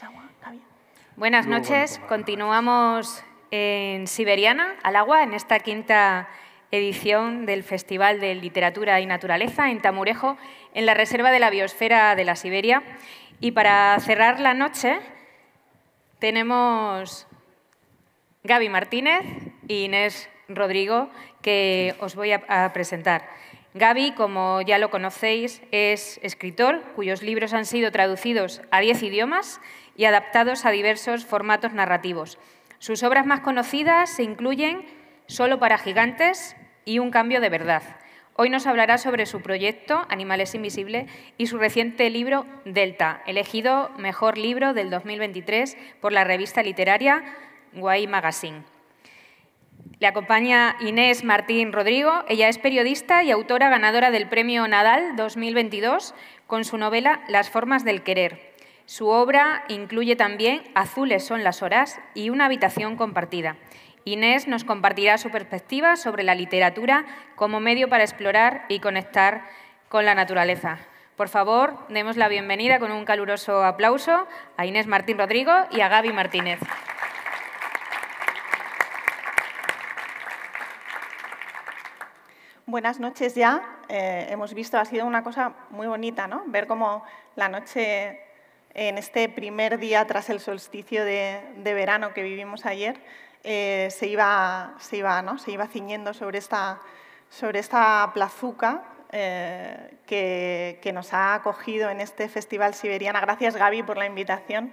agua, Gaby? Buenas noches. Continuamos en Siberiana, al agua, en esta quinta edición del Festival de Literatura y Naturaleza en Tamurejo, en la Reserva de la Biosfera de la Siberia. Y para cerrar la noche tenemos Gaby Martínez y Inés Rodrigo, que os voy a presentar. Gaby, como ya lo conocéis, es escritor cuyos libros han sido traducidos a 10 idiomas y adaptados a diversos formatos narrativos. Sus obras más conocidas se incluyen Solo para gigantes y Un cambio de verdad. Hoy nos hablará sobre su proyecto Animales Invisibles y su reciente libro Delta, elegido Mejor Libro del 2023 por la revista literaria Guay Magazine. Le acompaña Inés Martín Rodrigo. Ella es periodista y autora ganadora del Premio Nadal 2022 con su novela Las formas del querer. Su obra incluye también Azules son las horas y Una habitación compartida. Inés nos compartirá su perspectiva sobre la literatura como medio para explorar y conectar con la naturaleza. Por favor, demos la bienvenida con un caluroso aplauso a Inés Martín Rodrigo y a Gaby Martínez. Buenas noches ya. Hemos visto, ha sido una cosa muy bonita, ¿no? Ver cómo la noche, en este primer día tras el solsticio de verano que vivimos ayer, se iba ciñendo sobre esta plazuca que nos ha acogido en este Festival Siberiana. Gracias, Gaby, por la invitación.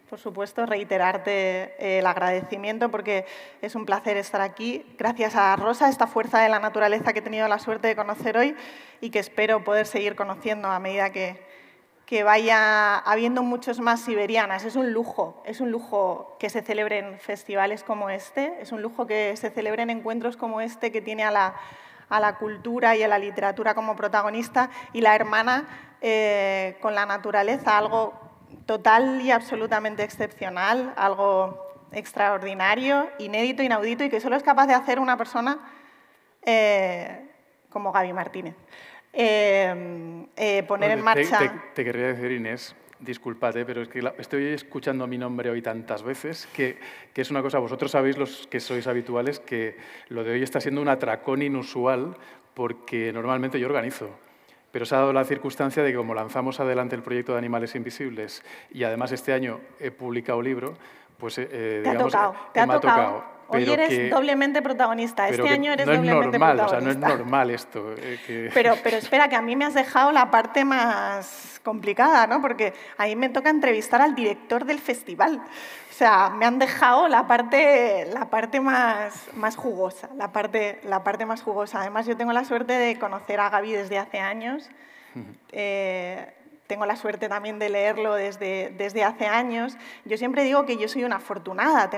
Por supuesto, reiterarte el agradecimiento porque es un placer estar aquí. Gracias a Rosa, esta fuerza de la naturaleza que he tenido la suerte de conocer hoy y que espero poder seguir conociendo a medida que vaya habiendo muchos más siberianas. Es un lujo que se celebren festivales como este, es un lujo que se celebren encuentros como este que tiene a la cultura y a la literatura como protagonista y la hermana con la naturaleza, algo total y absolutamente excepcional, algo extraordinario, inédito, inaudito y que solo es capaz de hacer una persona como Gaby Martínez. Poner en marcha... Te querría decir, Inés, discúlpate, pero es que estoy escuchando mi nombre hoy tantas veces que es una cosa, vosotros sabéis, los que sois habituales, que lo de hoy está siendo un atracón inusual porque normalmente yo organizo. Pero se ha dado la circunstancia de que como lanzamos adelante el proyecto de Animales Invisibles y además este año he publicado libro, pues digamos, te ha tocado. Hoy eres doblemente protagonista. Este año eres doblemente protagonista. O sea, no es normal esto. Pero espera, que a mí me has dejado la parte más complicada, ¿no? Porque a mí me toca entrevistar al director del festival. O sea, me han dejado la parte más jugosa, la parte más jugosa. Además, yo tengo la suerte de conocer a Gaby desde hace años. Tengo la suerte también de leerlo desde hace años. Yo siempre digo que yo soy una afortunada.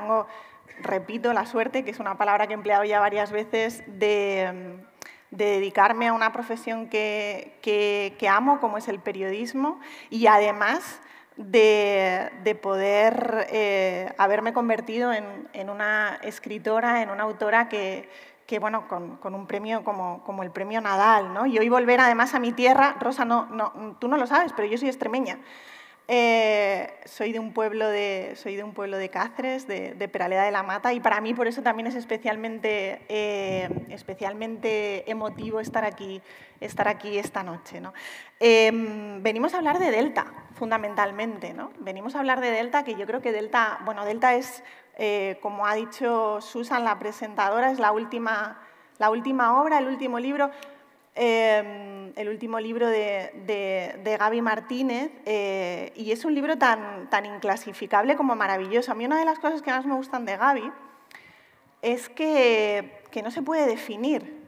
Repito, la suerte, que es una palabra que he empleado ya varias veces, de dedicarme a una profesión que amo, como es el periodismo, y además de poder haberme convertido en una escritora, en una autora que bueno, con un premio como el Premio Nadal, ¿no? Y hoy volver además a mi tierra. Rosa, tú no lo sabes, pero yo soy extremeña. Soy de un pueblo de Cáceres, de Peraleda de la Mata, y para mí por eso también es especialmente emotivo estar aquí esta noche, ¿no? Venimos a hablar de Delta, fundamentalmente, ¿no? Venimos a hablar de Delta, que yo creo que Delta es, como ha dicho Susan, la presentadora, es la última obra, el último libro. El último libro de Gaby Martínez, y es un libro tan inclasificable como maravilloso. A mí una de las cosas que más me gustan de Gaby es que no se puede definir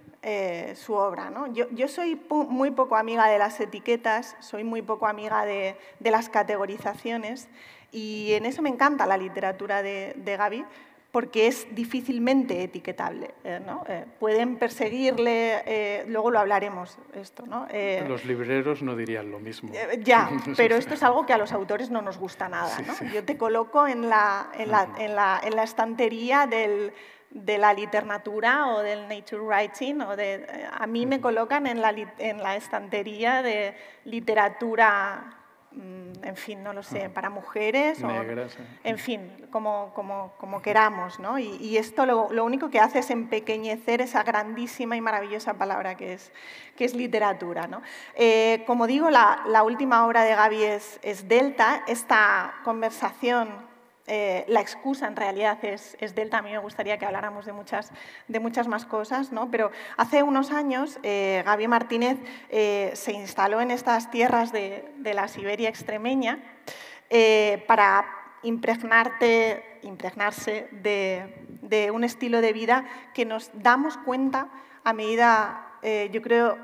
su obra, ¿no? Yo soy muy poco amiga de las etiquetas, soy muy poco amiga de las categorizaciones, y en eso me encanta la literatura de Gaby, porque es difícilmente etiquetable, ¿no? Pueden perseguirle, luego lo hablaremos esto, ¿no? Los libreros no dirían lo mismo. Ya, pero esto es algo que a los autores no nos gusta nada, ¿no? Sí. Yo te coloco en la estantería de la literatura o del nature writing, a mí me colocan en la estantería de literatura en fin, no lo sé, para mujeres, negras, en fin, como queramos, ¿no? Y esto lo único que hace es empequeñecer esa grandísima y maravillosa palabra que es literatura, ¿no? Como digo, la última obra de Gaby es Delta. Esta conversación, la excusa en realidad es Delta. A mí me gustaría que habláramos de muchas más cosas, ¿no? Pero hace unos años Gaby Martínez se instaló en estas tierras de la Siberia extremeña para impregnarse de un estilo de vida que nos damos cuenta a medida, yo creo,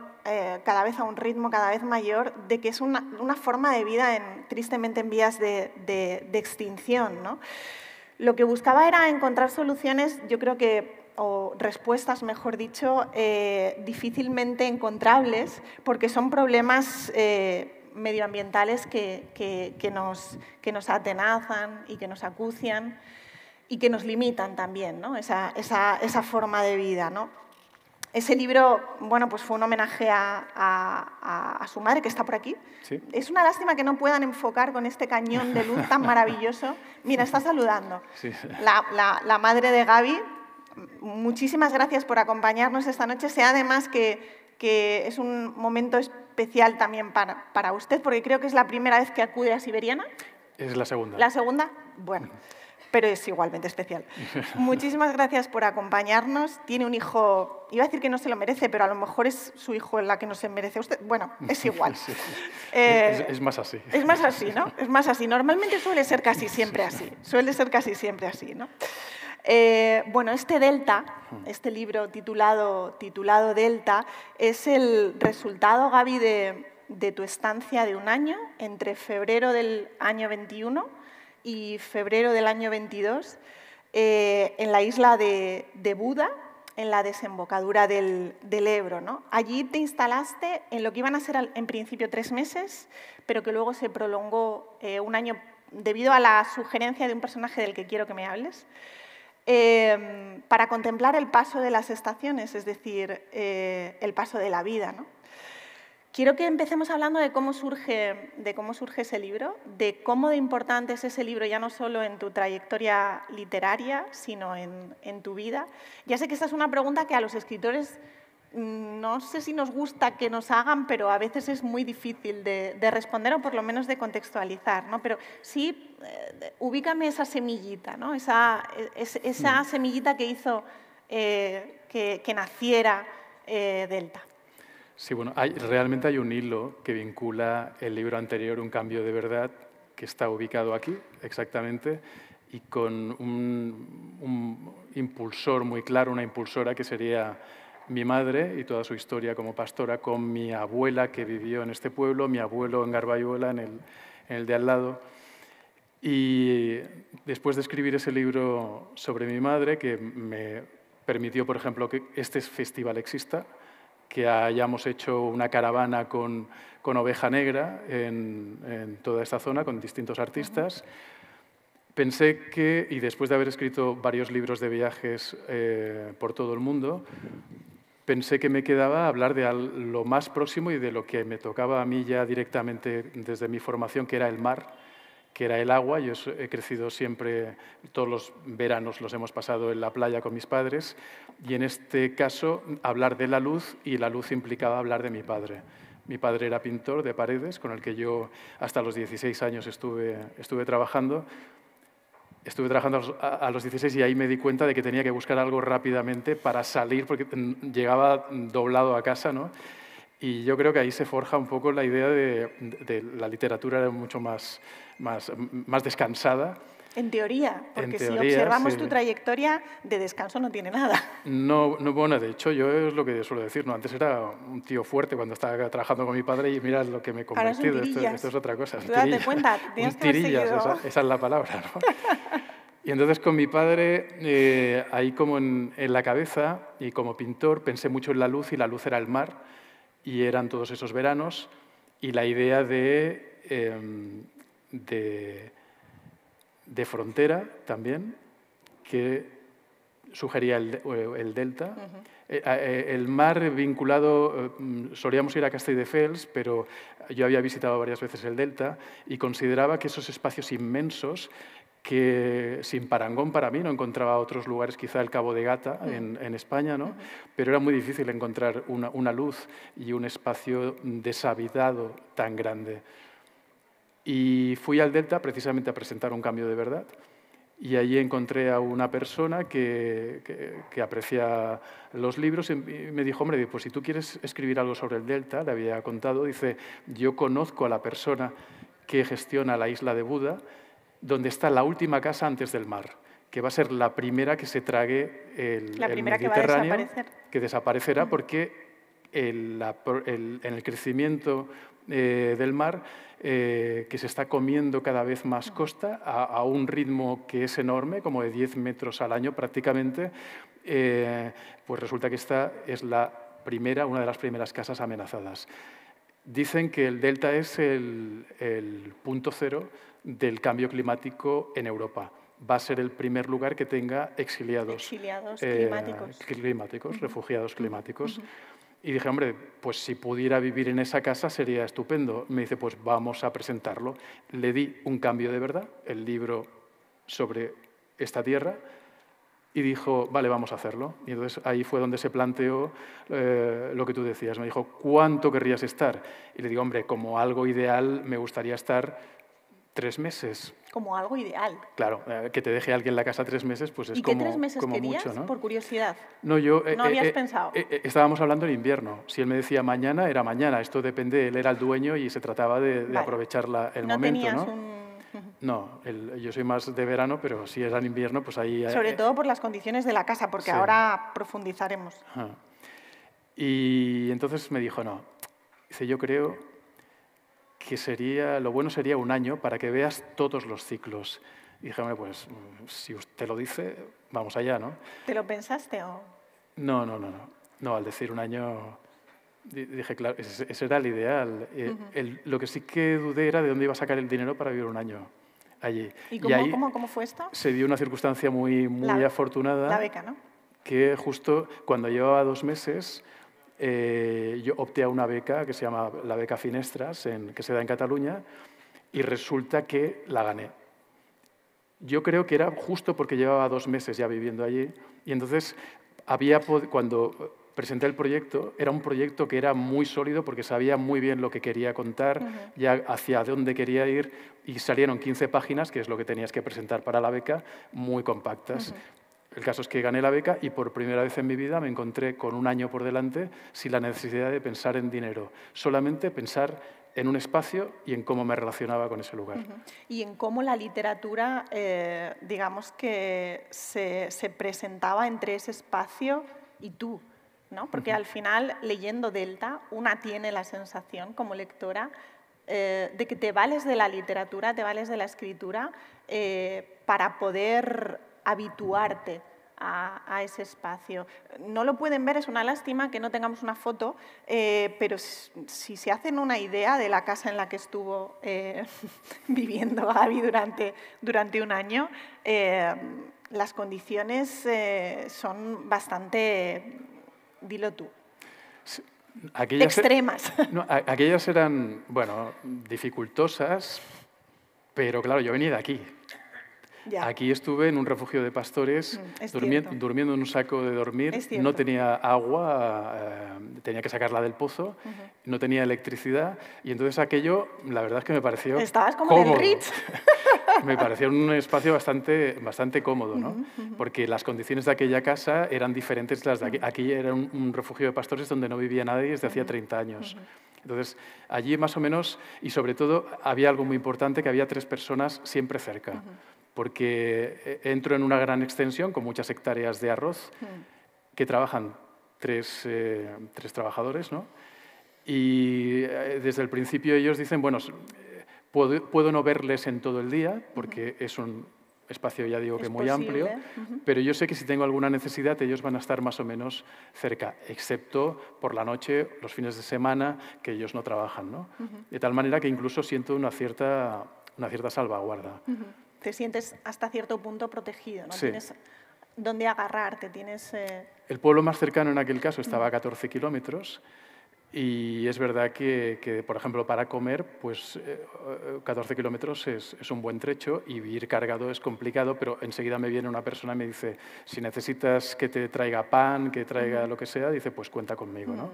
cada vez a un ritmo cada vez mayor, de que es una forma de vida tristemente en vías de extinción, ¿no? Lo que buscaba era encontrar soluciones, yo creo que, o respuestas, mejor dicho, difícilmente encontrables, porque son problemas medioambientales que nos atenazan y que nos acucian y que nos limitan también, ¿no? esa forma de vida, ¿no? Ese libro, bueno, pues fue un homenaje a su madre, que está por aquí. Sí. Es una lástima que no puedan enfocar con este cañón de luz tan maravilloso. Mira, está saludando. Sí. La madre de Gaby. Muchísimas gracias por acompañarnos esta noche. Sé además que es un momento especial también para usted, porque creo que es la primera vez que acude a Siberiana. Es la segunda. ¿La segunda? Bueno, pero es igualmente especial. Muchísimas gracias por acompañarnos. Tiene un hijo, iba a decir que no se lo merece, pero a lo mejor es su hijo la que no se merece usted. Bueno, es igual. Sí. Es más así. Es más así, ¿no? Es más así. Normalmente suele ser casi siempre así. Suele ser casi siempre así, ¿no? Bueno, este Delta, este libro titulado Delta, es el resultado, Gaby, de tu estancia de un año, entre febrero del año 21 y febrero del año 22, en la isla de Buda, en la desembocadura del Ebro, ¿no? Allí te instalaste en lo que iban a ser en principio 3 meses, pero que luego se prolongó un año debido a la sugerencia de un personaje del que quiero que me hables, para contemplar el paso de las estaciones, es decir, el paso de la vida, ¿no? Quiero que empecemos hablando de cómo surge ese libro, de cómo de importante es ese libro, ya no solo en tu trayectoria literaria, sino en tu vida. Ya sé que esta es una pregunta que a los escritores no sé si nos gusta que nos hagan, pero a veces es muy difícil de responder o por lo menos de contextualizar, ¿no? Pero sí, ubícame esa semillita, ¿no? Esa semillita que hizo que naciera Delta. Sí, bueno, realmente hay un hilo que vincula el libro anterior, Un cambio de verdad, que está ubicado aquí, exactamente, y con un impulsor muy claro, una impulsora que sería mi madre y toda su historia como pastora, con mi abuela que vivió en este pueblo, mi abuelo en Garbayuela, en el de al lado. Y después de escribir ese libro sobre mi madre, que me permitió, por ejemplo, que este festival exista, que hayamos hecho una caravana con Oveja Negra en toda esta zona, con distintos artistas. Pensé que, y después de haber escrito varios libros de viajes por todo el mundo, pensé que me quedaba hablar de lo más próximo y de lo que me tocaba a mí ya directamente desde mi formación, que era el mar, que era el agua. Yo he crecido siempre, todos los veranos los hemos pasado en la playa con mis padres, y en este caso hablar de la luz, y la luz implicaba hablar de mi padre. Mi padre era pintor de paredes, con el que yo hasta los 16 años estuve trabajando. Estuve trabajando a los 16 y ahí me di cuenta de que tenía que buscar algo rápidamente para salir, porque llegaba doblado a casa, ¿no? Y yo creo que ahí se forja un poco la idea de la literatura era mucho más descansada. En teoría, porque si observamos sí. Tu trayectoria, de descanso no tiene nada. No, bueno, de hecho yo es lo que suelo decir, ¿no? Antes era un tío fuerte cuando estaba trabajando con mi padre y mira lo que me he convertido. Esto es otra cosa. Date cuenta, tienes que haber seguido. Esa es la palabra, ¿no? Y entonces con mi padre, ahí como en la cabeza y como pintor, pensé mucho en la luz, y la luz era el mar, y eran todos esos veranos, y la idea de frontera también, que sugería el delta. El mar vinculado, solíamos ir a Castelldefels, pero yo había visitado varias veces el delta y consideraba que esos espacios inmensos, que sin parangón para mí, no encontraba otros lugares, quizá el Cabo de Gata en España, ¿no? Pero era muy difícil encontrar una luz y un espacio deshabitado tan grande. Y fui al delta precisamente a presentar un cambio de verdad. Y allí encontré a una persona que aprecia los libros y me dijo, hombre, pues si tú quieres escribir algo sobre el delta, le había contado, dice, yo conozco a la persona que gestiona la isla de Buda, donde está la última casa antes del mar, que va a ser la primera que se trague el Mediterráneo, que desaparecerá porque en el crecimiento del mar, que se está comiendo cada vez más costa a un ritmo que es enorme, como de 10 metros al año prácticamente, pues resulta que esta es una de las primeras casas amenazadas. Dicen que el delta es el punto cero del cambio climático en Europa. Va a ser el primer lugar que tenga exiliados climáticos, refugiados climáticos. Y dije, hombre, pues si pudiera vivir en esa casa sería estupendo. Me dice, pues vamos a presentarlo. Le di un cambio de verdad, el libro sobre esta tierra, y dijo, vale, vamos a hacerlo. Y entonces ahí fue donde se planteó lo que tú decías. Me dijo, ¿cuánto querrías estar? Y le digo, hombre, como algo ideal me gustaría estar 3 meses. Como algo ideal. Claro, que te deje alguien en la casa 3 meses, pues es como mucho. ¿Y qué 3 meses querías, mucho, ¿no? por curiosidad? No, ¿No habías pensado? Estábamos hablando en invierno. Si él me decía mañana, era mañana. Esto depende, él era el dueño y se trataba de aprovechar el momento, ¿no? No, yo soy más de verano, pero si era en invierno, pues ahí... Sobre todo por las condiciones de la casa, porque ahora profundizaremos. Y entonces me dijo, no. Dice, yo creo que lo bueno sería 1 año para que veas todos los ciclos. Y dije, hombre, pues si usted lo dice, vamos allá, ¿no? ¿Te lo pensaste o...? No, al decir 1 año... Dije, claro, ese era el ideal. Lo que sí que dudé era de dónde iba a sacar el dinero para vivir 1 año allí. ¿Y cómo fue esto? Se dio una circunstancia muy afortunada. La beca, ¿no? Que justo cuando llevaba 2 meses, yo opté a una beca que se llama la beca Finestras, que se da en Cataluña, y resulta que la gané. Yo creo que era justo porque llevaba 2 meses ya viviendo allí, y entonces cuando presenté el proyecto, era un proyecto que era muy sólido porque sabía muy bien lo que quería contar, ya hacia dónde quería ir, y salieron 15 páginas, que es lo que tenías que presentar para la beca, muy compactas. El caso es que gané la beca y por primera vez en mi vida me encontré con 1 año por delante sin la necesidad de pensar en dinero, solamente pensar en un espacio y en cómo me relacionaba con ese lugar. Y en cómo la literatura, digamos que se presentaba entre ese espacio y tú, ¿no? Porque al final, leyendo Delta, una tiene la sensación, como lectora, de que te vales de la literatura, te vales de la escritura para poder habituarte a ese espacio. No lo pueden ver, es una lástima que no tengamos una foto, pero si se hacen una idea de la casa en la que estuvo viviendo Gaby durante 1 año, las condiciones son bastante, dilo tú, extremas. Aquellas eran, bueno, dificultosas, pero claro, yo venía de aquí. Ya. Aquí estuve en un refugio de pastores, durmiendo en un saco de dormir, no tenía agua, tenía que sacarla del pozo, no tenía electricidad, y entonces aquello, la verdad es que me pareció Estabas como cómodo. en el Ritz. Me pareció un espacio bastante cómodo, ¿no? Porque las condiciones de aquella casa eran diferentes de las de aquí. Aquí era un refugio de pastores donde no vivía nadie desde hacía 30 años. Entonces, allí más o menos, y sobre todo, había algo muy importante, que había 3 personas siempre cerca. Porque entro en una gran extensión con muchas hectáreas de arroz que trabajan 3 trabajadores, ¿no? Y desde el principio ellos dicen, bueno, puedo no verles en todo el día porque es un espacio, ya digo, que muy amplio, pero yo sé que si tengo alguna necesidad ellos van a estar más o menos cerca, excepto por la noche, los fines de semana, que ellos no trabajan, ¿no? De tal manera que incluso siento una cierta salvaguarda. Te sientes hasta cierto punto protegido, ¿no? Sí. ¿Dónde agarrarte? ¿Tienes...? El pueblo más cercano en aquel caso estaba a 14 kilómetros y es verdad que, por ejemplo, para comer, pues 14 kilómetros es un buen trecho y ir cargado es complicado, pero enseguida me viene una persona y me dice, si necesitas que te traiga pan, que traiga lo que sea, dice, pues cuenta conmigo, ¿no?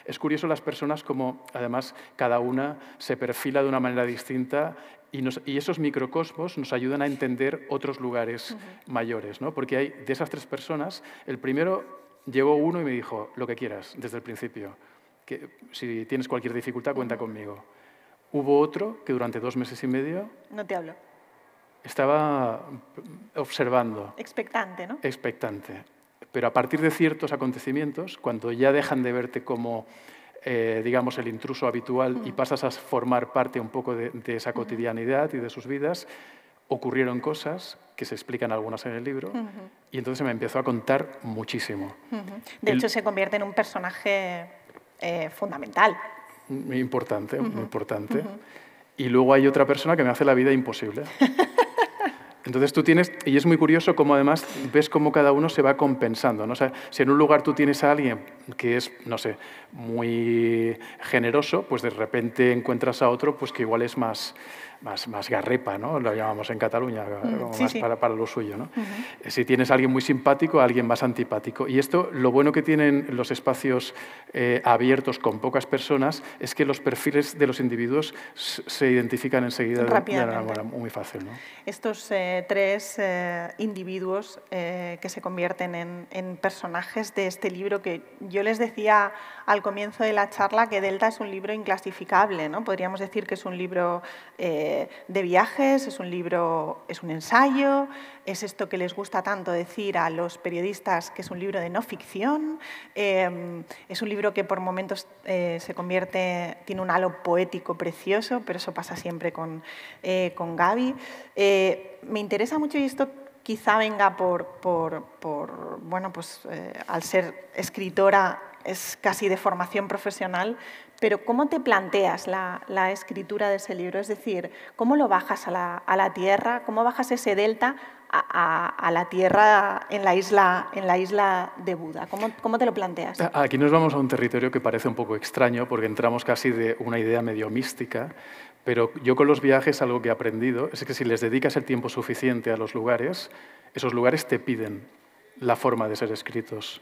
Es curioso las personas como, además, cada una se perfila de una manera distinta y esos microcosmos nos ayudan a entender otros lugares mayores, ¿no? Porque hay, de esas 3 personas, el primero llegó uno y me dijo, lo que quieras, desde el principio, que si tienes cualquier dificultad, cuenta conmigo. Hubo otro que durante 2 meses y medio... No te hablo. Estaba observando. Expectante, ¿no? Expectante. Pero a partir de ciertos acontecimientos, cuando ya dejan de verte como, digamos, el intruso habitual y pasas a formar parte un poco de esa cotidianidad y de sus vidas, ocurrieron cosas que se explican algunas en el libro y entonces me empezó a contar muchísimo. De hecho, se convierte en un personaje fundamental. Muy importante, muy importante. Y luego hay otra persona que me hace la vida imposible. Entonces tú tienes, y es muy curioso cómo además ves cómo cada uno se va compensando, ¿no? O sea, si en un lugar tú tienes a alguien que es, no sé, muy generoso, pues de repente encuentras a otro pues que igual es más garrepa, ¿no? Lo llamamos en Cataluña, como sí, más sí. para lo suyo, ¿no? Si tienes a alguien muy simpático, a alguien más antipático. Y esto, lo bueno que tienen los espacios abiertos con pocas personas es que los perfiles de los individuos se identifican enseguida de una manera muy fácil, ¿no? Estos 3 individuos que se convierten en personajes de este libro, que yo les decía al comienzo de la charla que Delta es un libro inclasificable, ¿no? Podríamos decir que es un libro de viajes, es un ensayo, es esto que les gusta tanto decir a los periodistas que es un libro de no ficción, es un libro que por momentos se convierte, tiene un halo poético precioso, pero eso pasa siempre con Gaby. Me interesa mucho, y esto quizá venga bueno, pues al ser escritora es casi de formación profesional, pero ¿cómo te planteas la escritura de ese libro? Es decir, ¿cómo lo bajas a la tierra? ¿Cómo bajas ese delta a la tierra en la isla de Buda? ¿Cómo te lo planteas? Aquí nos vamos a un territorio que parece un poco extraño porque entramos casi de una idea medio mística, pero yo con los viajes algo que he aprendido es que si les dedicas el tiempo suficiente a los lugares, esos lugares te piden la forma de ser escritos.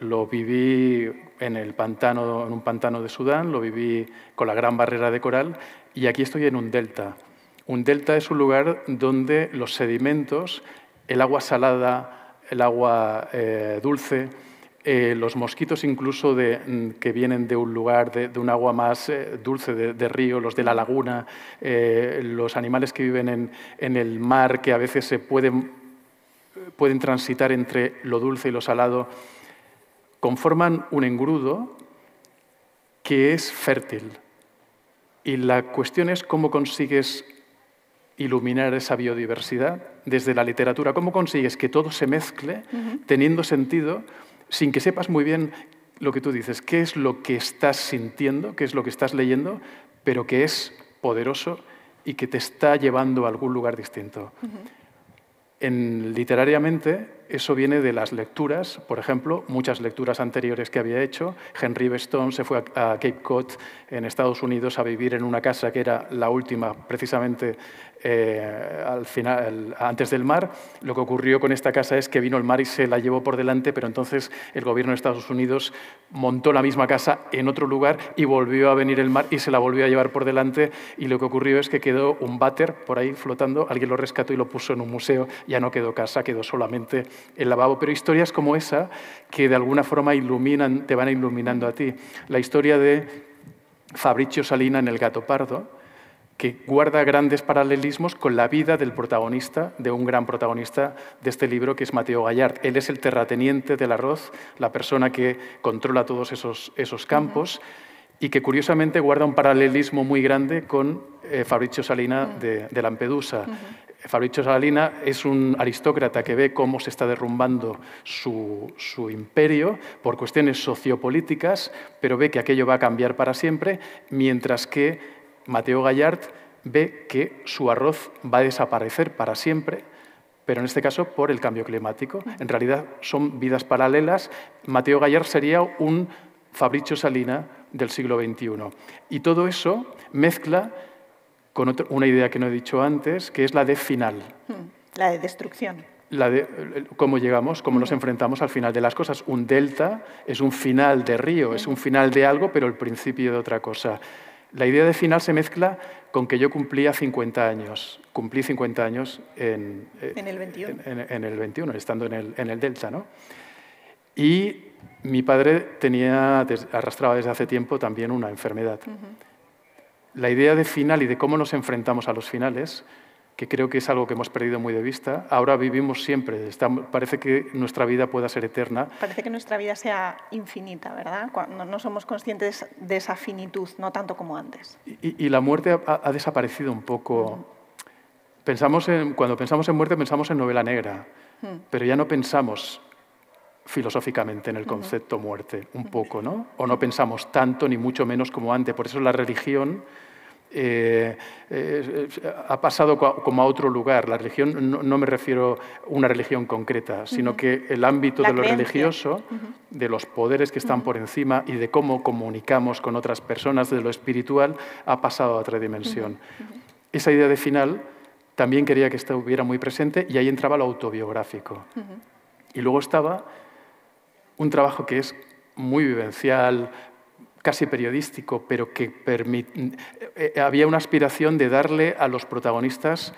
Lo viví en un pantano de Sudán, lo viví con la Gran Barrera de Coral y aquí estoy en un delta. Un delta es un lugar donde los sedimentos, el agua salada, el agua dulce, los mosquitos incluso que vienen de un lugar, de un agua más dulce, de río, los de la laguna, los animales que viven en el mar, que a veces se pueden transitar entre lo dulce y lo salado, conforman un engrudo que es fértil. Y la cuestión es cómo consigues iluminar esa biodiversidad desde la literatura, cómo consigues que todo se mezcle teniendo sentido sin que sepas muy bien lo que tú dices, qué es lo que estás sintiendo, qué es lo que estás leyendo, pero que es poderoso y que te está llevando a algún lugar distinto. Literariamente, eso viene de las lecturas, por ejemplo, muchas lecturas anteriores que había hecho. Henry Beston se fue a Cape Cod, en Estados Unidos, a vivir en una casa que era la última, precisamente al final, antes del mar. Lo que ocurrió con esta casa es que vino el mar y se la llevó por delante, pero entonces el gobierno de Estados Unidos montó la misma casa en otro lugar y volvió a venir el mar y se la volvió a llevar por delante. Y lo que ocurrió es que quedó un váter por ahí flotando, alguien lo rescató y lo puso en un museo. Ya no quedó casa, quedó solamente el lavabo. Pero historias como esa que de alguna forma te van iluminando a ti. La historia de Fabrizio Salina en El gato pardo, que guarda grandes paralelismos con la vida del protagonista, de un gran protagonista de este libro, que es Mateo Gallard. Él es el terrateniente del arroz, la persona que controla todos esos campos, y que curiosamente guarda un paralelismo muy grande con Fabrizio Salina de Lampedusa. Fabrizio Salina es un aristócrata que ve cómo se está derrumbando su imperio por cuestiones sociopolíticas, pero ve que aquello va a cambiar para siempre, mientras que Mateo Gallard ve que su arroz va a desaparecer para siempre, pero en este caso por el cambio climático. En realidad son vidas paralelas. Matteo Gallard sería un Fabrizio Salina del siglo XXI. Y todo eso mezcla con una idea que no he dicho antes, que es la de final. La de destrucción. La de cómo llegamos, cómo nos enfrentamos al final de las cosas. Un delta es un final de río, es un final de algo, pero el principio de otra cosa. La idea de final se mezcla con que yo cumplía 50 años. Cumplí 50 años en el 21. En el 21, estando en el delta, ¿no? Y mi padre arrastraba desde hace tiempo también una enfermedad. La idea de final y de cómo nos enfrentamos a los finales, que creo que es algo que hemos perdido muy de vista. Ahora vivimos siempre, parece que nuestra vida pueda ser eterna. Parece que nuestra vida sea infinita, ¿verdad? Cuando no somos conscientes de esa finitud, no tanto como antes. Y la muerte ha desaparecido un poco. Cuando pensamos en muerte pensamos en novela negra, pero ya no pensamos filosóficamente en el concepto muerte, un poco, ¿no? O no pensamos tanto, ni mucho menos como antes. Por eso la religión ha pasado como a otro lugar. La religión, no me refiero a una religión concreta, sino que el ámbito de lo religioso, de los poderes que están por encima y de cómo comunicamos con otras personas, de lo espiritual, ha pasado a otra dimensión. Esa idea de final también quería que estuviera muy presente y ahí entraba lo autobiográfico. Y luego estaba un trabajo que es muy vivencial, casi periodístico, pero que había una aspiración de darle a los protagonistas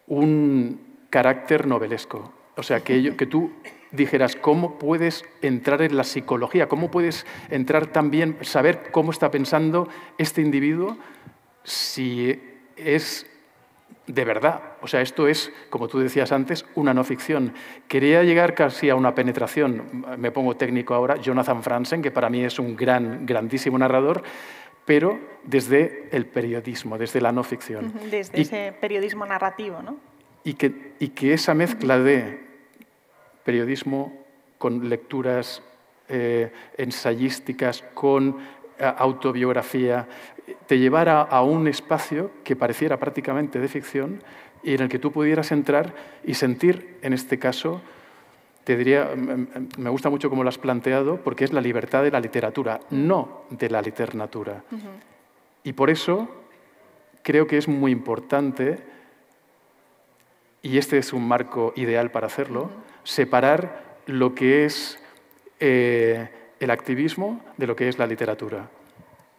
un carácter novelesco. O sea, que tú dijeras, ¿cómo puedes entrar en la psicología? ¿Cómo puedes entrar también, saber cómo está pensando este individuo si es de verdad? O sea, esto es, como tú decías antes, una no ficción. Quería llegar casi a una penetración, me pongo técnico ahora, Jonathan Franzen, que para mí es un grandísimo narrador, pero desde el periodismo, desde la no ficción. Desde ese periodismo narrativo, ¿no? Y que esa mezcla de periodismo con lecturas ensayísticas, con autobiografía, te llevara a un espacio que pareciera prácticamente de ficción y en el que tú pudieras entrar y sentir, en este caso, te diría, me gusta mucho cómo lo has planteado, porque es la libertad de la literatura, no de la literatura. Y por eso creo que es muy importante, y este es un marco ideal para hacerlo, separar lo que es el activismo de lo que es la literatura.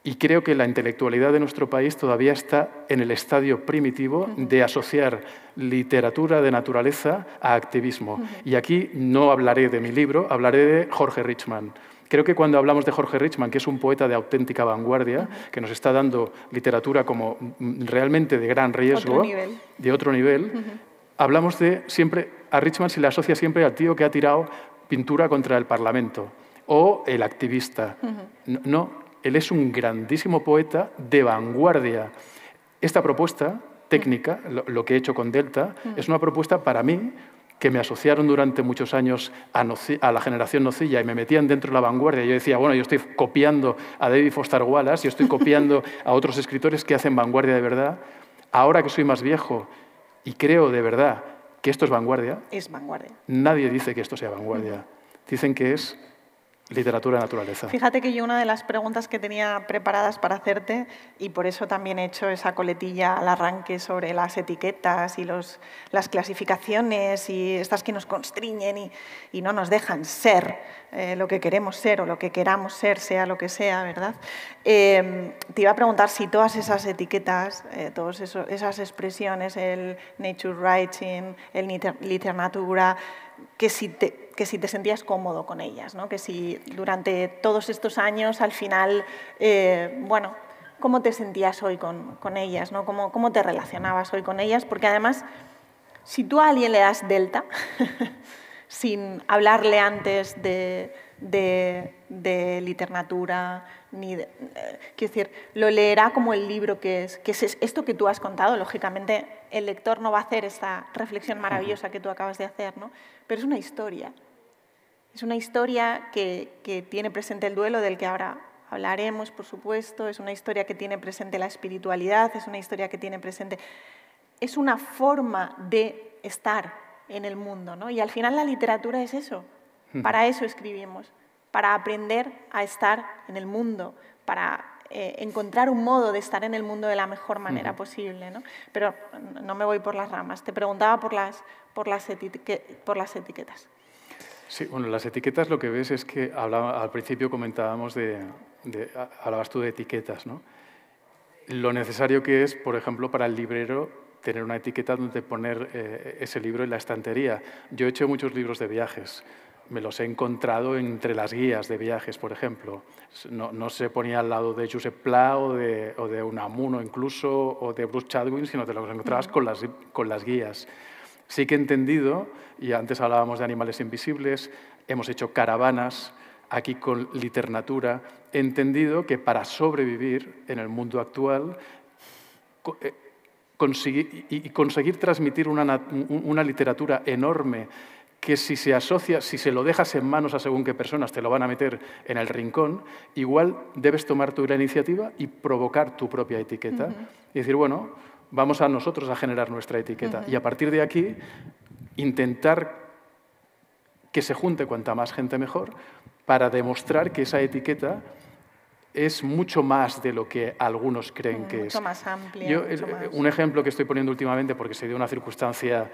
Y creo que la intelectualidad de nuestro país todavía está en el estadio primitivo de asociar literatura de naturaleza a activismo. Y aquí no hablaré de mi libro, hablaré de Jorge Richman. Creo que cuando hablamos de Jorge Richman, que es un poeta de auténtica vanguardia, que nos está dando literatura como realmente de gran riesgo, de otro nivel, hablamos de siempre, a Richman se le asocia siempre al tío que ha tirado pintura contra el Parlamento o el activista. No. Él es un grandísimo poeta de vanguardia. Esta propuesta técnica, lo que he hecho con Delta, es una propuesta para mí que me asociaron durante muchos años a la generación Nocilla y me metían dentro de la vanguardia. Yo decía, bueno, yo estoy copiando a David Foster Wallace, yo estoy copiando a otros escritores que hacen vanguardia de verdad. Ahora que soy más viejo y creo de verdad que esto es vanguardia, nadie dice que esto sea vanguardia. Dicen que es literatura de naturaleza. Fíjate que yo una de las preguntas que tenía preparadas para hacerte, y por eso también he hecho esa coletilla al arranque sobre las etiquetas y las clasificaciones y estas que nos constriñen y no nos dejan ser lo que queremos ser o lo que queramos ser, sea lo que sea, ¿verdad? Te iba a preguntar si todas esas etiquetas, todas esas expresiones, el nature writing, el literatura, que si te sentías cómodo con ellas, ¿no? Que si durante todos estos años, al final, bueno, ¿cómo te sentías hoy con ellas, ¿no? ¿Cómo te relacionabas hoy con ellas? Porque además, si tú a alguien le das Delta, sin hablarle antes de literatura, quiero decir, lo leerá como el libro que es esto que tú has contado. Lógicamente, el lector no va a hacer esta reflexión maravillosa que tú acabas de hacer, ¿no? Pero es una historia. Es una historia que tiene presente el duelo, del que ahora hablaremos, por supuesto. Es una historia que tiene presente la espiritualidad, es una historia que tiene presente... Es una forma de estar en el mundo, ¿no? Y al final la literatura es eso, para eso escribimos, para aprender a estar en el mundo, para encontrar un modo de estar en el mundo de la mejor manera posible, ¿no? Pero no me voy por las ramas, te preguntaba por las etiquetas. Sí, bueno, las etiquetas lo que ves es que al principio comentábamos hablabas tú de etiquetas, ¿no? Lo necesario que es, por ejemplo, para el librero tener una etiqueta donde poner ese libro en la estantería. Yo he hecho muchos libros de viajes. Me los he encontrado entre las guías de viajes, por ejemplo. No se ponía al lado de Josep Pla o de Unamuno incluso, o de Bruce Chatwin, sino te los encontrabas con las guías. Sí que he entendido, y antes hablábamos de animales invisibles, hemos hecho caravanas, aquí con Liternatura, he entendido que para sobrevivir en el mundo actual conseguir transmitir una literatura enorme que si se lo dejas en manos a según qué personas te lo van a meter en el rincón, igual debes tomar tú la iniciativa y provocar tu propia etiqueta. Y decir, bueno, vamos a nosotros a generar nuestra etiqueta. Y a partir de aquí, intentar que se junte cuanta más gente mejor para demostrar que esa etiqueta es mucho más de lo que algunos creen que es. Mucho más amplia. Un ejemplo que estoy poniendo últimamente, porque se dio una circunstancia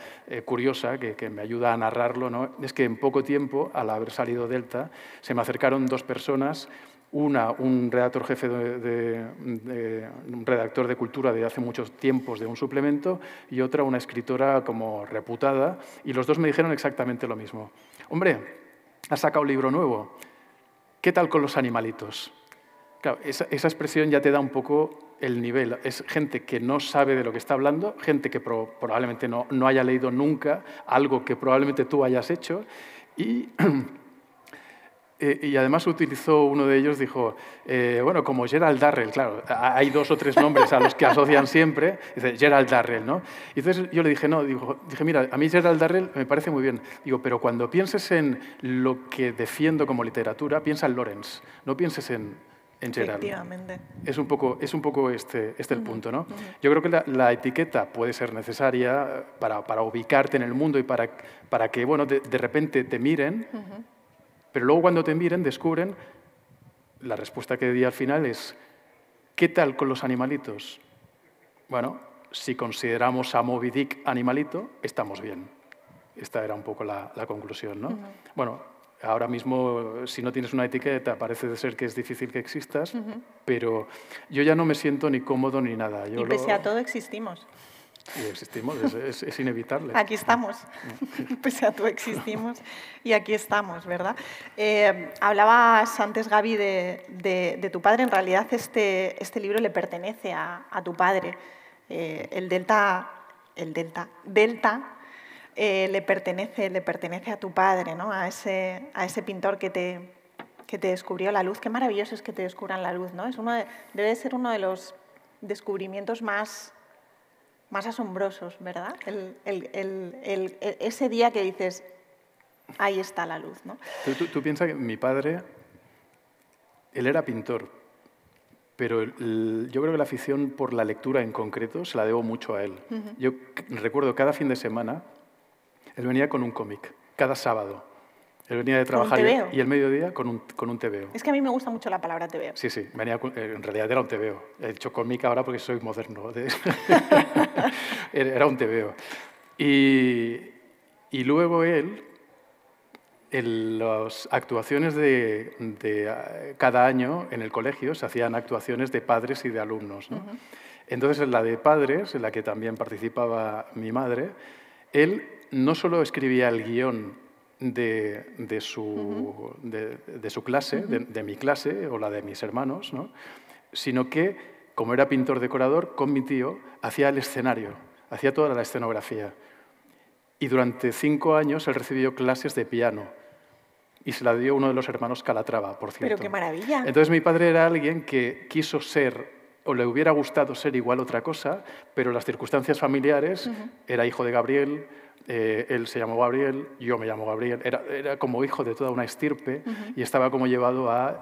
curiosa que me ayuda a narrarlo, ¿no? Es que en poco tiempo, al haber salido Delta, se me acercaron dos personas, un redactor jefe un redactor de cultura de hace muchos tiempos de un suplemento y otra una escritora como reputada, y los dos me dijeron exactamente lo mismo. Hombre, has sacado un libro nuevo, ¿qué tal con los animalitos? Claro, esa expresión ya te da un poco el nivel. Es gente que no sabe de lo que está hablando, gente que probablemente no haya leído nunca algo que probablemente tú hayas hecho y además utilizó uno de ellos, dijo, bueno, como Gerald Darrell, claro, hay 2 o 3 nombres a los que asocian siempre, dice Gerald Darrell, ¿no? Y entonces yo le dije, no, dije, mira, a mí Gerald Darrell me parece muy bien, digo, pero cuando pienses en lo que defiendo como literatura, piensa en Lawrence, no pienses en Gerald. Efectivamente. Es un poco este el punto, ¿no? Yo creo que la etiqueta puede ser necesaria para ubicarte en el mundo y para que, bueno, de repente te miren, pero luego cuando te miren descubren, la respuesta que di al final es, ¿qué tal con los animalitos? Bueno, si consideramos a Moby Dick animalito, estamos bien. Esta era un poco la conclusión, ¿no? Bueno, ahora mismo, si no tienes una etiqueta, parece ser que es difícil que existas, pero yo ya no me siento ni cómodo ni nada. Y pese a todo existimos. Y existimos, es inevitable. Aquí estamos, pese a todo existimos y aquí estamos, ¿verdad? Hablabas antes, Gaby, de tu padre. En realidad este libro le pertenece a tu padre. Delta le pertenece a tu padre, ¿no? A ese pintor que te descubrió la luz. Qué maravilloso es que te descubran la luz, ¿no? Debe ser uno de los descubrimientos más asombrosos, ¿verdad? Ese día que dices, ahí está la luz, ¿no? Tú piensas que mi padre, él era pintor, pero yo creo que la afición por la lectura en concreto se la debo mucho a él. Yo recuerdo cada fin de semana, él venía con un cómic, cada sábado. Él venía de trabajar y el mediodía con un tebeo. Es que a mí me gusta mucho la palabra tebeo. Sí, en realidad era un tebeo. He dicho cómic ahora porque soy moderno. Era un tebeo. Y luego él, en las actuaciones de cada año en el colegio, se hacían actuaciones de padres y de alumnos, ¿no? Entonces, en la de padres, en la que también participaba mi madre, él no solo escribía el guión de su clase, de mi clase o la de mis hermanos, ¿no? Sino que, como era pintor decorador, con mi tío hacía el escenario, hacía toda la escenografía. Y durante 5 años él recibió clases de piano y se la dio uno de los hermanos Calatrava, por cierto. ¡Pero qué maravilla! Entonces mi padre era alguien que quiso ser, o le hubiera gustado ser igual otra cosa, pero las circunstancias familiares, era hijo de Gabriel, él se llamó Gabriel, yo me llamo Gabriel, era como hijo de toda una estirpe y estaba como llevado a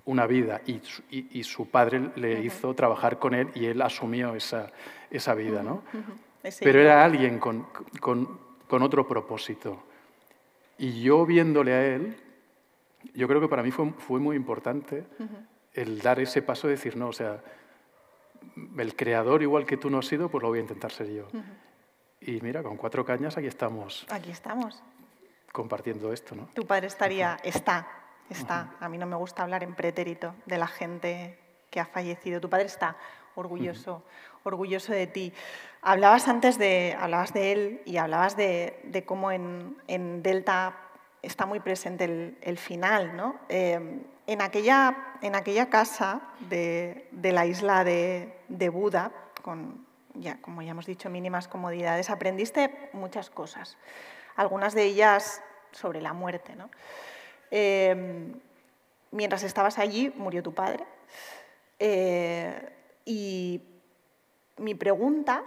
una vida y su padre le hizo trabajar con él y él asumió esa vida, ¿no? Pero era alguien con con otro propósito. Y yo viéndole a él, yo creo que para mí fue muy importante el dar ese paso de decir, no, o sea, el creador igual que tú no has sido, pues lo voy a intentar ser yo. Y mira, con 4 cañas aquí estamos. Aquí estamos. Compartiendo esto, ¿no? Tu padre está. A mí no me gusta hablar en pretérito de la gente que ha fallecido. Tu padre está orgulloso de ti. Hablabas de él y hablabas de cómo en Delta está muy presente el final, ¿no? En aquella casa de la isla de Buda, con, como ya hemos dicho, mínimas comodidades, aprendiste muchas cosas. Algunas de ellas sobre la muerte, ¿no? Mientras estabas allí, murió tu padre. Y mi pregunta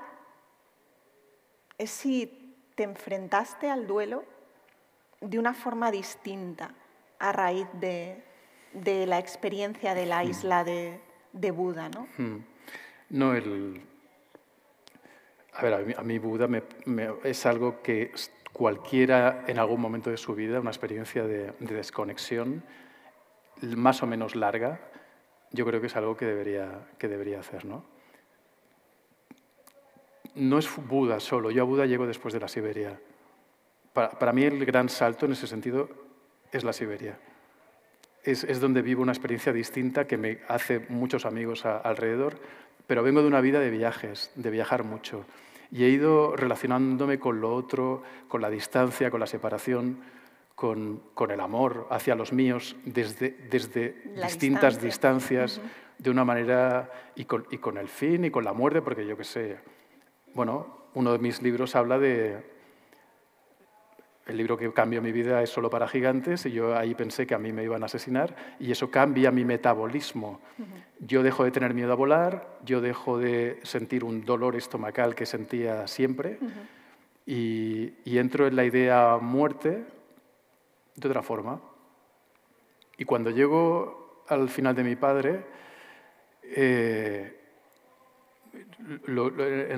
es si te enfrentaste al duelo de una forma distinta a raíz de la experiencia de la isla de Buda, ¿no? No, a ver, a mí Buda es algo que cualquiera en algún momento de su vida, una experiencia de desconexión más o menos larga, yo creo que es algo que debería hacer, ¿no? No es Buda solo, yo a Buda llego después de la Siberia. Para mí el gran salto en ese sentido es la Siberia. Es donde vivo una experiencia distinta que me hace muchos amigos alrededor, pero vengo de una vida de viajes, de viajar mucho. Y he ido relacionándome con lo otro, con la distancia, con la separación, con el amor hacia los míos desde distintas distancias, de una manera, y con el fin y con la muerte, porque yo qué sé. Bueno, uno de mis libros habla de... El libro que cambió mi vida es Solo para gigantes, y yo ahí pensé que a mí me iban a asesinar, y eso cambia mi metabolismo. Yo dejo de tener miedo a volar, yo dejo de sentir un dolor estomacal que sentía siempre, y entro en la idea muerte de otra forma. Y cuando llego al final de mi padre, en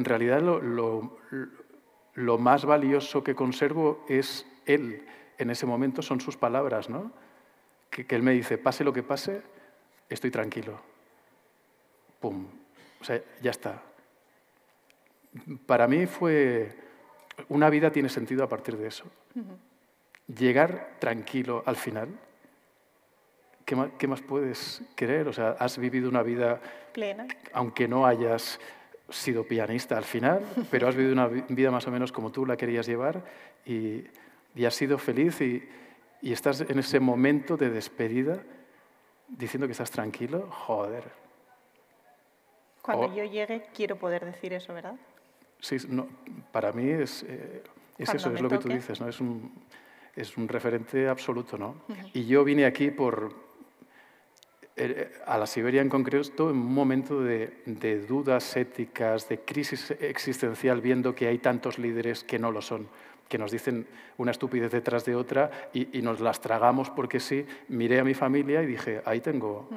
realidad lo más valioso que conservo es él. En ese momento son sus palabras, ¿no? Que él me dice, pase lo que pase, estoy tranquilo. ¡Pum! O sea, ya está. Para mí una vida tiene sentido a partir de eso. Llegar tranquilo al final. ¿Qué más puedes querer? O sea, has vivido una vida plena, aunque no hayas sido pianista al final, pero has vivido una vida más o menos como tú la querías llevar y has sido feliz y estás en ese momento de despedida diciendo que estás tranquilo. Joder. Cuando yo llegue quiero poder decir eso, ¿verdad? Sí, no, para mí es eso, es lo que tú dices, ¿no? Es un referente absoluto, ¿no? Y yo vine aquí a la Siberia en concreto en un momento de dudas éticas, de crisis existencial, viendo que hay tantos líderes que no lo son, que nos dicen una estupidez detrás de otra y nos las tragamos porque sí. Miré a mi familia y dije, ahí tengo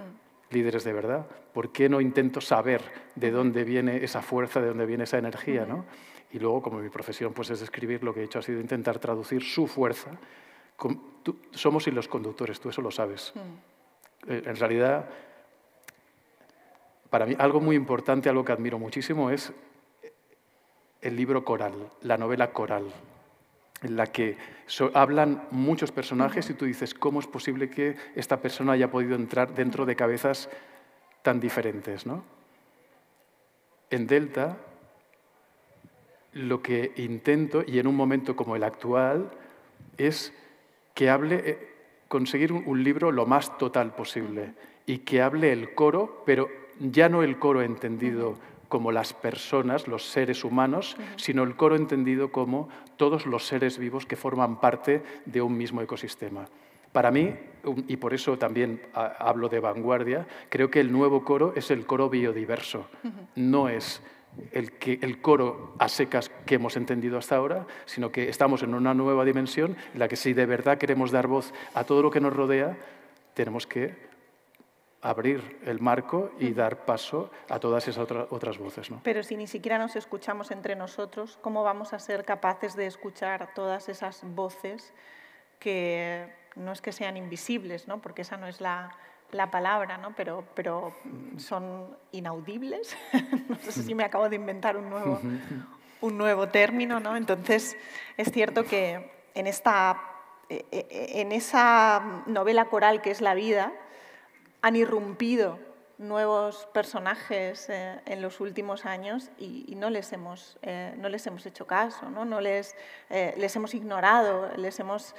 líderes de verdad. ¿Por qué no intento saber de dónde viene esa fuerza, de dónde viene esa energía, ¿no? Y luego, como mi profesión pues, es escribir, lo que he hecho ha sido intentar traducir su fuerza. Somos los conductores, tú eso lo sabes. En realidad, para mí, algo muy importante, algo que admiro muchísimo, es el libro Coral, la novela Coral, en la que hablan muchos personajes y tú dices, ¿cómo es posible que esta persona haya podido entrar dentro de cabezas tan diferentes, ¿no? En Delta, lo que intento, y en un momento como el actual, es que conseguir un libro lo más total posible y que hable el coro, pero ya no el coro entendido como las personas, los seres humanos, sino el coro entendido como todos los seres vivos que forman parte de un mismo ecosistema. Para mí, y por eso también hablo de vanguardia, creo que el nuevo coro es el coro biodiverso, no es el coro a secas que hemos entendido hasta ahora, sino que estamos en una nueva dimensión en la que si de verdad queremos dar voz a todo lo que nos rodea, tenemos que abrir el marco y dar paso a todas esas otras voces, ¿no? Pero si ni siquiera nos escuchamos entre nosotros, ¿cómo vamos a ser capaces de escuchar todas esas voces que no es que sean invisibles, ¿no? Porque esa no es la palabra, ¿no? Pero son inaudibles? No sé si me acabo de inventar un nuevo término, ¿no? Entonces, es cierto que en esa novela coral que es la vida, han irrumpido nuevos personajes en los últimos años y no les hemos hecho caso, ¿no? Les hemos ignorado, les hemos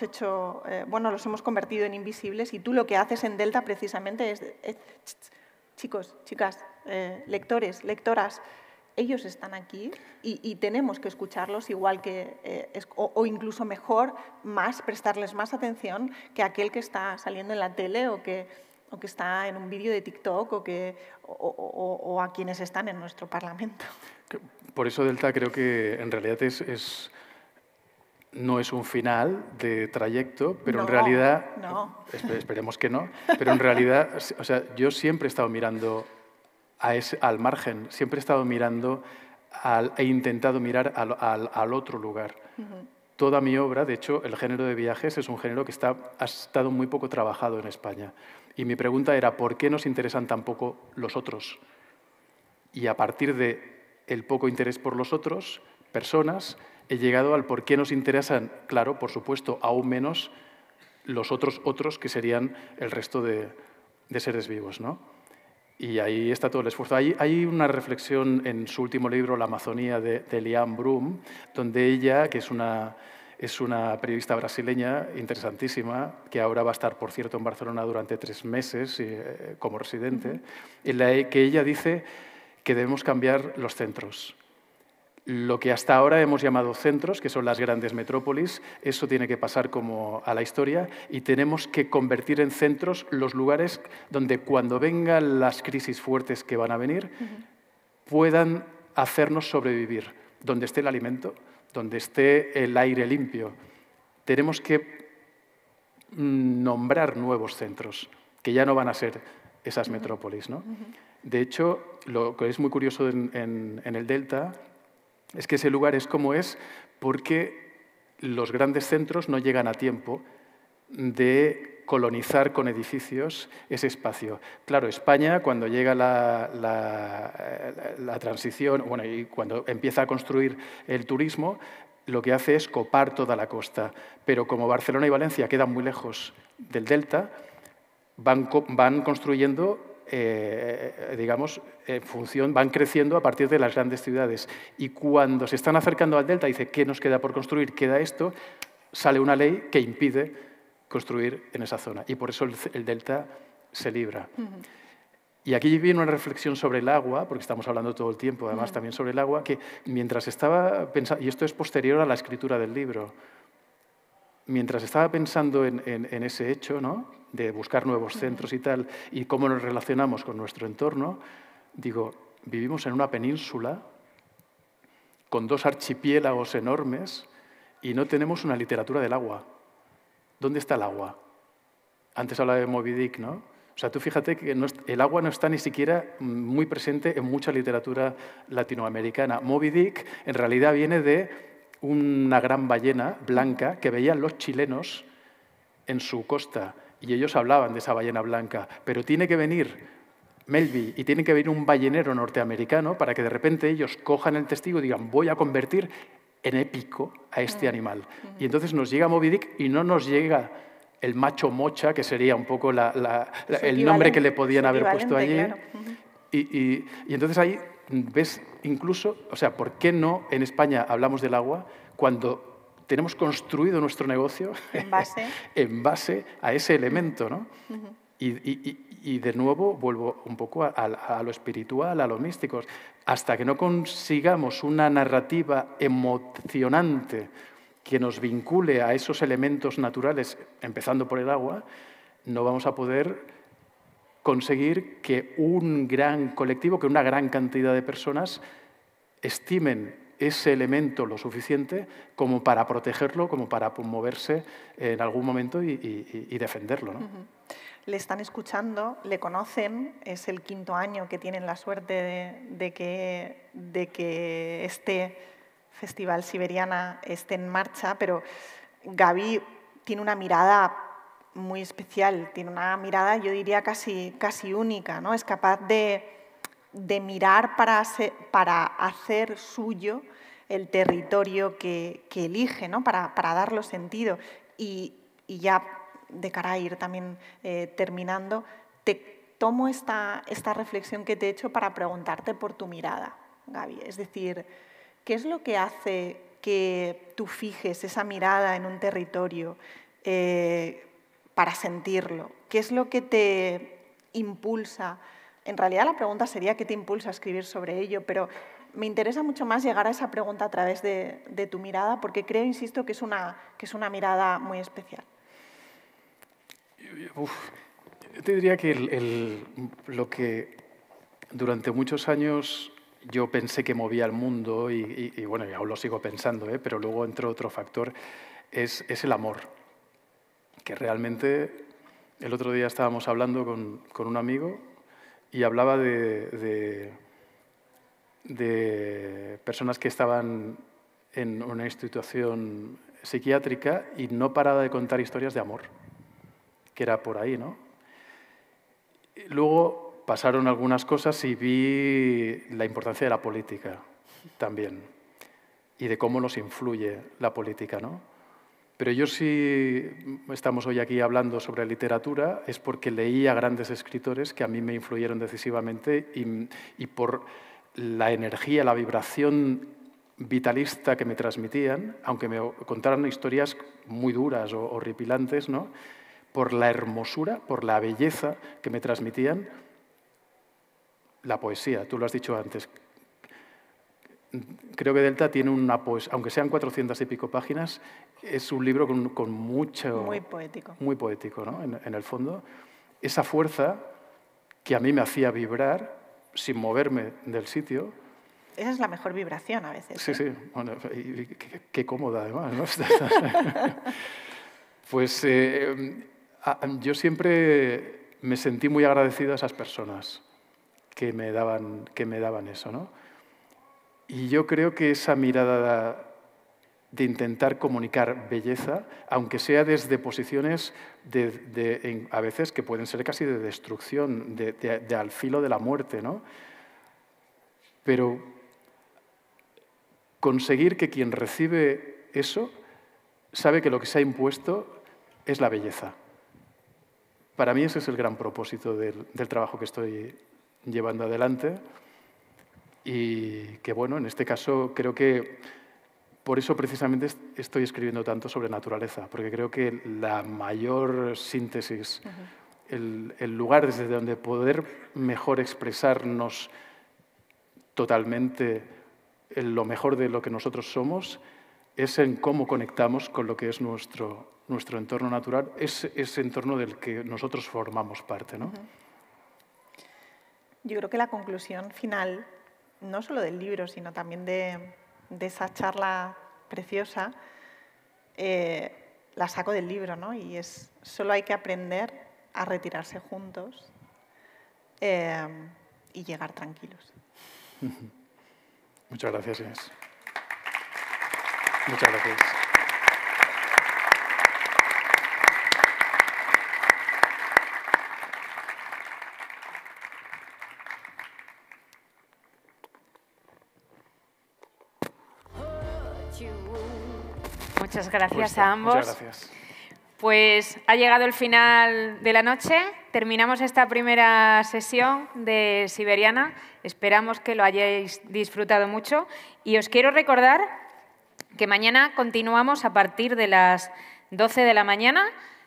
hecho, los hemos convertido en invisibles, y tú lo que haces en Delta precisamente es, chicos, chicas, lectores, lectoras, ellos están aquí y tenemos que escucharlos igual que, o incluso mejor, prestarles más atención que aquel que está saliendo en la tele o que está en un vídeo de TikTok o a quienes están en nuestro Parlamento. Por eso Delta creo que en realidad no es un final de trayecto, pero no, en realidad, no. Esperemos que no, pero en realidad, o sea, yo siempre he estado mirando al margen, siempre he estado mirando he intentado mirar al otro lugar. Toda mi obra, de hecho, el género de viajes es un género que ha estado muy poco trabajado en España. Y mi pregunta era, ¿por qué nos interesan tan poco los otros? Y a partir del poco interés por los otros, personas, he llegado al por qué nos interesan, claro, por supuesto, aún menos los otros que serían el resto de seres vivos, ¿no? Y ahí está todo el esfuerzo. Hay una reflexión en su último libro, La Amazonía, de Liane Brum, donde ella, que es una periodista brasileña interesantísima, que ahora va a estar, por cierto, en Barcelona durante 3 meses como residente, en la que ella dice que debemos cambiar los centros. Lo que hasta ahora hemos llamado centros, que son las grandes metrópolis, eso tiene que pasar como a la historia y tenemos que convertir en centros los lugares donde cuando vengan las crisis fuertes que van a venir puedan hacernos sobrevivir, donde esté el alimento, donde esté el aire limpio. Tenemos que nombrar nuevos centros, que ya no van a ser esas metrópolis, ¿no? De hecho, lo que es muy curioso en el Delta es que ese lugar es como es porque los grandes centros no llegan a tiempo de colonizar con edificios ese espacio. Claro, España, cuando llega la transición, bueno, y cuando empieza a construir el turismo, lo que hace es copar toda la costa. Pero como Barcelona y Valencia quedan muy lejos del Delta, van construyendo digamos, van creciendo a partir de las grandes ciudades. Y cuando se están acercando al Delta, dice, ¿qué nos queda por construir? Queda esto, sale una ley que impide construir en esa zona. Y por eso el Delta se libra. Y aquí viene una reflexión sobre el agua, porque estamos hablando todo el tiempo, además, también sobre el agua, que mientras estaba pensando, y esto es posterior a la escritura del libro, mientras estaba pensando en ese hecho, ¿no?, de buscar nuevos centros y tal, y cómo nos relacionamos con nuestro entorno, digo, vivimos en una península con 2 archipiélagos enormes y no tenemos una literatura del agua. ¿Dónde está el agua? Antes hablaba de Moby Dick, ¿no? O sea, tú fíjate que el agua no está ni siquiera muy presente en mucha literatura latinoamericana. Moby Dick en realidad viene de una gran ballena blanca que veían los chilenos en su costa. Y ellos hablaban de esa ballena blanca, pero tiene que venir Melville y tiene que venir un ballenero norteamericano para que de repente ellos cojan el testigo y digan, voy a convertir en épico a este animal. Y entonces nos llega Moby Dick y no nos llega el macho mocha, que sería un poco el nombre que le podían haber puesto allí. Claro. Y entonces ahí ves incluso, o sea, ¿por qué no en España hablamos del agua cuando tenemos construido nuestro negocio en base a ese elemento, ¿no? Y de nuevo vuelvo un poco a lo espiritual, a lo místico. Hasta que no consigamos una narrativa emocionante que nos vincule a esos elementos naturales, empezando por el agua, no vamos a poder conseguir que un gran colectivo, que una gran cantidad de personas estimen ese elemento lo suficiente como para protegerlo, como para moverse en algún momento y defenderlo, ¿no? le están escuchando, le conocen, es el 5º año que tienen la suerte de que este Festival Siberiana esté en marcha, pero Gaby tiene una mirada muy especial, tiene una mirada, yo diría, casi única, ¿no? Es capaz de mirar para hacer suyo el territorio que elige, ¿no? Para darlo sentido. Y ya de cara a ir también terminando, te tomo esta reflexión que te he hecho para preguntarte por tu mirada, Gaby. Es decir, ¿qué es lo que hace que tú fijes esa mirada en un territorio para sentirlo? ¿Qué es lo que te impulsa? En realidad la pregunta sería ¿qué te impulsa a escribir sobre ello? Pero me interesa mucho más llegar a esa pregunta a través de tu mirada, porque creo, insisto, que es una mirada muy especial. Yo te diría que lo que durante muchos años yo pensé que movía el mundo, y bueno, y aún lo sigo pensando, pero luego entró otro factor, es el amor. Que realmente, el otro día estábamos hablando con un amigo y hablaba de personas que estaban en una institución psiquiátrica y no paraba de contar historias de amor, que era por ahí, ¿no? Luego pasaron algunas cosas y vi la importancia de la política también y de cómo nos influye la política, ¿no? Pero yo sí estamos hoy aquí hablando sobre literatura es porque leí a grandes escritores que a mí me influyeron decisivamente y por la energía, la vibración vitalista que me transmitían, aunque me contaran historias muy duras o horripilantes, ¿no? Por la hermosura, por la belleza que me transmitían, la poesía, tú lo has dicho antes. Creo que Delta tiene una poesía, aunque sean 400 y pico páginas, es un libro con mucho... Muy poético. Muy poético, ¿no? En el fondo. Esa fuerza que a mí me hacía vibrar sin moverme del sitio. Esa es la mejor vibración a veces. Sí, sí. Bueno, y qué cómoda además, ¿no? Pues yo siempre me sentí muy agradecido a esas personas que me daban eso, ¿no? Y yo creo que esa mirada de intentar comunicar belleza, aunque sea desde posiciones a veces que pueden ser casi de destrucción, de al filo de la muerte, ¿no? Pero conseguir que quien recibe eso sabe que lo que se ha impuesto es la belleza. Para mí ese es el gran propósito del trabajo que estoy llevando adelante y que, bueno, en este caso creo que por eso precisamente estoy escribiendo tanto sobre naturaleza, porque creo que la mayor síntesis, el lugar desde donde poder mejor expresarnos totalmente lo mejor de lo que nosotros somos, es en cómo conectamos con lo que es nuestro entorno natural, ese entorno del que nosotros formamos parte, ¿no? Yo creo que la conclusión final, no solo del libro, sino también de esa charla preciosa, la saco del libro, ¿no? Y es, solo hay que aprender a retirarse juntos y llegar tranquilos. Muchas gracias, Inés. Muchas gracias. Muchas gracias a ambos. Muchas gracias. Pues ha llegado el final de la noche. Terminamos esta primera sesión de Siberiana. Esperamos que lo hayáis disfrutado mucho. Y os quiero recordar que mañana continuamos a partir de las 12 de la mañana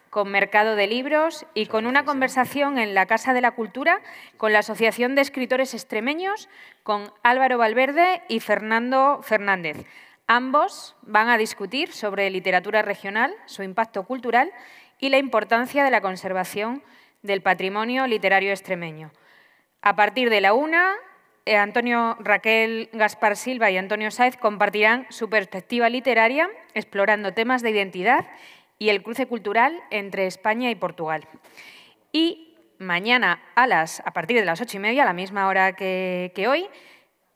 con Mercado de Libros y con una conversación en la Casa de la Cultura con la Asociación de Escritores Extremeños, con Álvaro Valverde y Fernando Fernández. Ambos van a discutir sobre literatura regional, su impacto cultural y la importancia de la conservación del patrimonio literario extremeño. A partir de la 1, Raquel Gaspar Silva y Antonio Sáez compartirán su perspectiva literaria explorando temas de identidad y el cruce cultural entre España y Portugal. Y mañana a partir de las 8:30, a la misma hora que hoy,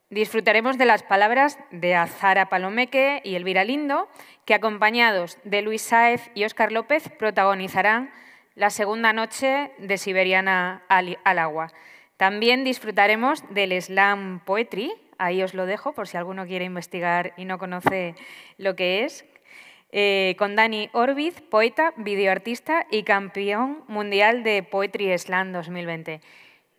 disfrutaremos de las palabras de Azara Palomeque y Elvira Lindo, que acompañados de Luis Sáez y Óscar López protagonizarán la segunda noche de Siberiana al agua. También disfrutaremos del Slam Poetry, ahí os lo dejo por si alguno quiere investigar y no conoce lo que es, con Dani Orbiz, poeta, videoartista y campeón mundial de Poetry Slam 2020.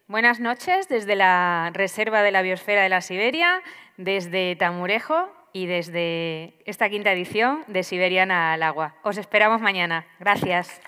Buenas noches desde la Reserva de la Biosfera de la Siberia, desde Tamurejo y desde esta quinta edición de Siberiana al agua. Os esperamos mañana. Gracias.